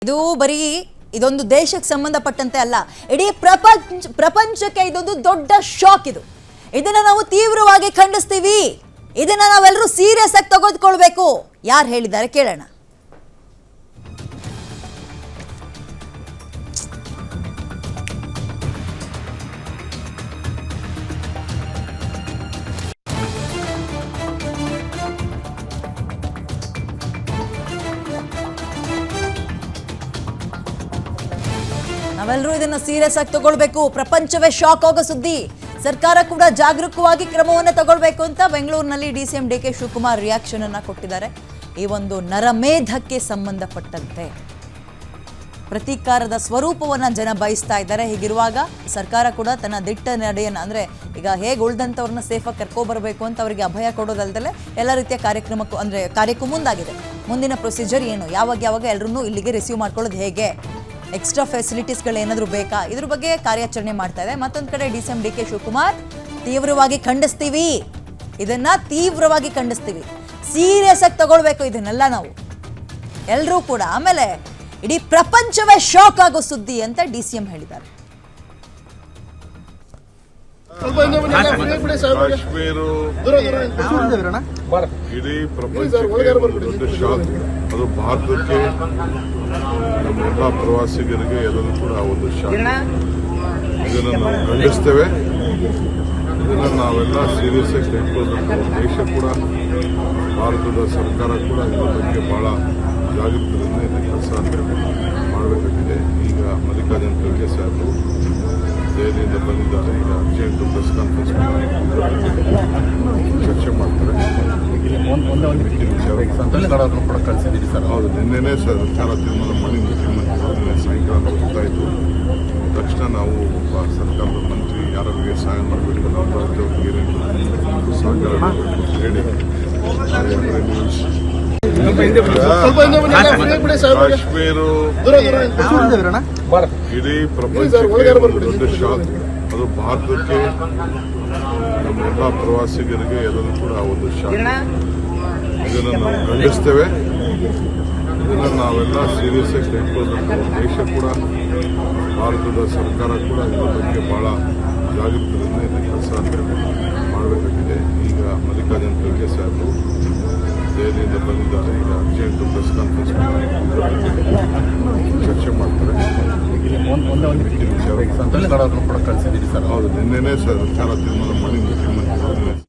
ಇದು ಬರೀ ಇದೊಂದು ದೇಶಕ್ಕೆ ಸಂಬಂಧಪಟ್ಟಂತೆ ಅಲ್ಲ, ಇಡೀ ಪ್ರಪಂಚಕ್ಕೆ ಇದೊಂದು ದೊಡ್ಡ ಶಾಕ್. ಇದನ್ನ ನಾವು ತೀವ್ರವಾಗಿ ಖಂಡಿಸ್ತೀವಿ. ಇದನ್ನ ನಾವೆಲ್ಲರೂ ಸೀರಿಯಸ್ ಆಗಿ ತೆಗೆದುಕೊಳ್ಳಬೇಕು. ಯಾರು ಹೇಳಿದ್ದಾರೆ ಕೇಳೋಣ. ನಾವೆಲ್ಲರೂ ಇದನ್ನ ಸೀರಿಯಸ್ ಆಗಿ ತಗೊಳ್ಬೇಕು. ಪ್ರಪಂಚವೇ ಶಾಕ್ ಆಗೋ ಸುದ್ದಿ. ಸರ್ಕಾರ ಕೂಡ ಜಾಗರೂಕವಾಗಿ ಕ್ರಮವನ್ನು ತಗೊಳ್ಬೇಕು ಅಂತ ಬೆಂಗಳೂರಿನಲ್ಲಿ DCM D K Shivakumar reaction ಅನ್ನ ಕೊಟ್ಟಿದ್ದಾರೆ. ಈ ಒಂದು ನರಮೇಧಕ್ಕೆ ಸಂಬಂಧಪಟ್ಟಂತೆ ಪ್ರತೀಕಾರದ ಸ್ವರೂಪವನ್ನ ಜನ ಬಯಸ್ತಾ ಇದ್ದಾರೆ. ಹೀಗಿರುವಾಗ ಸರ್ಕಾರ ಕೂಡ ತನ್ನ ದಿಟ್ಟ ನಡೆಯನ್ನ, ಅಂದ್ರೆ ಈಗ ಹೇಗೆ ಉಳಿದಂಥವ್ರನ್ನ ಸೇಫಾಗಿ ಕರ್ಕೊಬರಬೇಕು ಅಂತ ಅವರಿಗೆ ಅಭಯ ಕೊಡೋದಲ್ದಲೆ ಎಲ್ಲ ರೀತಿಯ ಕಾರ್ಯಕ್ಕೂ ಮುಂದಾಗಿದೆ. ಮುಂದಿನ ಪ್ರೊಸೀಜರ್ ಏನು, ಯಾವಾಗ ಎಲ್ಲರೂ ಇಲ್ಲಿಗೆ ರಿಸೀವ್ ಮಾಡ್ಕೊಳ್ಳೋದು ಹೇಗೆ, ಎಕ್ಸ್ಟ್ರಾ ಫೆಸಿಲಿಟೀಸ್ಗಳು ಏನಾದರೂ ಬೇಕಾ, ಇದ್ರ ಬಗ್ಗೆ ಕಾರ್ಯಾಚರಣೆ ಮಾಡ್ತಾ ಇದೆ. ಮತ್ತೊಂದು ಕಡೆ ಡಿಸಿಎಂ ಡಿ ಕೆ ಶಿವಕುಮಾರ್ ತೀವ್ರವಾಗಿ ಖಂಡಿಸ್ತೀವಿ, ಇದನ್ನ ತೀವ್ರವಾಗಿ ಖಂಡಿಸ್ತೀವಿ, ಸೀರಿಯಸ್ ಆಗಿ ತಗೊಳ್ಬೇಕು ಇದನ್ನೆಲ್ಲ ನಾವು ಎಲ್ಲರೂ ಕೂಡ. ಆಮೇಲೆ ಇಡೀ ಪ್ರಪಂಚವೇ ಶಾಕ್ ಆಗೋ ಸುದ್ದಿ ಅಂತ ಡಿಸಿಎಂ ಹೇಳಿದ್ದಾರೆ. ಇಡೀ ಪ್ರಪಂಚಕ್ಕೆ ದೊಡ್ಡ ಶಾಕ್. ಅದು ಭಾರತಕ್ಕೆ, ನಮ್ಮೆಲ್ಲ ಪ್ರವಾಸಿಗರಿಗೆ ಎಲ್ಲರೂ ಕೂಡ ಒಂದು ಶಾಕ್. ಇದನ್ನು ನಾವು ಖಂಡಿಸ್ತೇವೆ. ಇದನ್ನು ನಾವೆಲ್ಲ ಸೀರಿಯಸ್ ಆಗಿ ತೆಗೆದುಕೊಳ್ಬೇಕು. ದೇಶ ಕೂಡ, ಭಾರತದ ಸರ್ಕಾರ ಕೂಡ ಇದರ ಬಗ್ಗೆ ಬಹಳ ಜಾಗೃತರಿಂದ ಇದನ್ನು ಕೆಲಸ ಮಾಡಬೇಕಾಗಿದೆ. ಈಗ ಮಲ್ಲಿಕಾರ್ಜುನ ಖರ್ಗೆ ಸಾಹೇಬರು ದೆಹಲಿಯಿಂದ ಬಂದಿದ್ದಾರೆ. ಈಗ ಅರ್ಜೆಂಟ್ ಪ್ರೆಸ್ ಕಾನ್ಫರೆನ್ಸ್ ಚರ್ಚೆ ಮಾಡ್ತಾರೆ. ಹೌದು, ನಿನ್ನೆನೇ ಸರ್ಕಾರ ತೀರ್ಮಾನ ಮಾಡಿ ಮುಖ್ಯಮಂತ್ರಿಗಳು ಸಾಯಂಕಾಲ ಗೊತ್ತಾಯಿತು. ತಕ್ಷಣ ನಾವು ಒಬ್ಬ ಸರ್ಕಾರದ ಮಂತ್ರಿ ಯಾರಿಗೆ ಸಹಾಯ ಮಾಡಬೇಕು, ನಮ್ಮ ರಾಜ್ಯವ್ರಿಗೆ ಸಹಕಾರ ಮಾಡಬೇಕು ಹೇಳಿ ಕಾಶ್ಮೀರ ಇಡೀ ಪ್ರಪಂಚಕ್ಕೆ ದೊಡ್ಡ ಶಾಕ್. ಅದು ಭಾರತಕ್ಕೆ, ನಮ್ಮೆಲ್ಲ ಪ್ರವಾಸಿಗರಿಗೆ ಎಲ್ಲರೂ ಕೂಡ ಒಂದು ಶಾಕ್. ಇದನ್ನು ನಾವು ಖಂಡಿಸ್ತೇವೆ. ಇದನ್ನು ನಾವೆಲ್ಲ ಸೀರಿಯಸ್ ಆಗಿ ತೆಗೆದುಕೊಳ್ಬೇಕು. ದೇಶ ಕೂಡ, ಭಾರತದ ಸರ್ಕಾರ ಕೂಡ ಇದರ ಬಗ್ಗೆ ಬಹಳ ಜಾಗೃತರಿಂದ ಇದನ್ನು ಕೆಲಸ ಮಾಡಬೇಕಾಗಿದೆ. ಈಗ ಮಲ್ಲಿಕಾರ್ಜುನ ಖರ್ಗೆ ಸಾಹೇಬರು ದೆಹಲಿಯಿಂದ ಬಂದಿದ್ದಾರೆ. ಈಗ ಅರ್ಜೆಂಟ್ ಪ್ರೆಸ್ ಕಾನ್ಫರೆನ್ಸ್ ಚರ್ಚೆ ಮಾಡ್ತಾರೆ. ಹೌದು, ನಿನ್ನೆನೇ ಸರ್ಕಾರ ತೀರ್ಮಾನ ಮಾಡಿ ಮುಖ್ಯಮಂತ್ರಿ